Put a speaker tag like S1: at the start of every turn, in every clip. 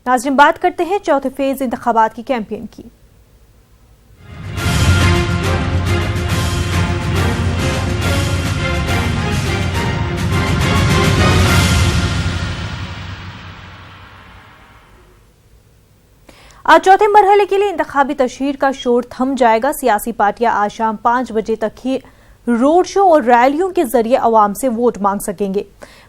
S1: नाज़रीन, बात करते हैं चौथे फेज इंतखाबात की कैंपेन की। आज चौथे मरहले के लिए इंतखाबी तशहीर का शोर थम जाएगा। सियासी पार्टियां आज शाम 5 बजे तक ही रोड शो और रैलियों के जरिए अवाम से वोट मांग सकेंगे।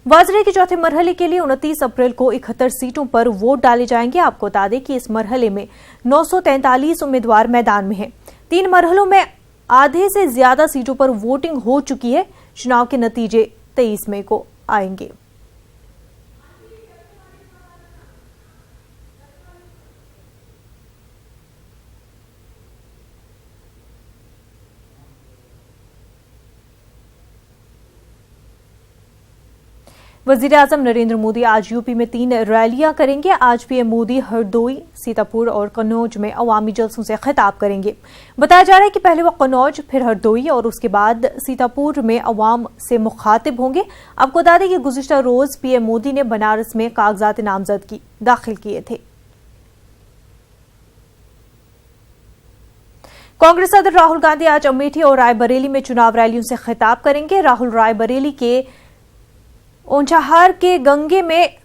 S1: वाज़ेह के चौथे मरहले के लिए 29 अप्रैल को 71 सीटों पर वोट डाले जाएंगे। आपको बता दें कि इस मरहले में 943 उम्मीदवार मैदान में हैं। 3 मरहलों में आधे से ज्यादा सीटों पर वोटिंग हो चुकी है। चुनाव के नतीजे 23 मई को आएंगे। वज़ीर-ए-आज़म नरेंद्र मोदी आज यूपी में 3 रैलियां करेंगे। आज पीएम मोदी हरदोई, सीतापुर और कन्नौज में अवामी जलसों से खिताब करेंगे। बताया जा रहा है कि पहले वो कन्नौज, फिर हरदोई और उसके बाद सीतापुर में अवाम से मुखातिब होंगे। आपको बता दें कि गुज़िश्ता रोज पीएम मोदी ने बनारस में कागजात नामजदगी दाखिल किए थे। कांग्रेस सदर राहुल गांधी आज अमेठी और रायबरेली में चुनाव रैलियों से खिताब करेंगे। राहुल रायबरेली के ओंचाहार के गंगे में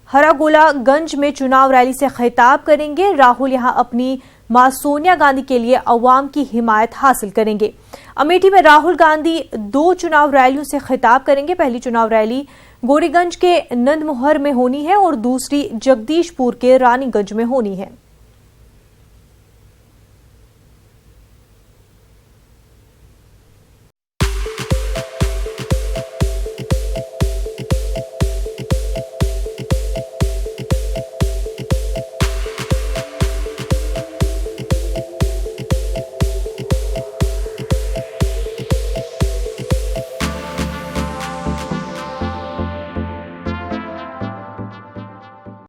S1: हरागोलागंज में चुनाव रैली से खिताब करेंगे। राहुल यहां अपनी मां सोनिया गांधी के लिए अवाम की हिमायत हासिल करेंगे। अमेठी में राहुल गांधी 2 चुनाव रैलियों से खिताब करेंगे। पहली चुनाव रैली गोरीगंज के नंदमोहर में होनी है और दूसरी जगदीशपुर के रानीगंज में होनी है।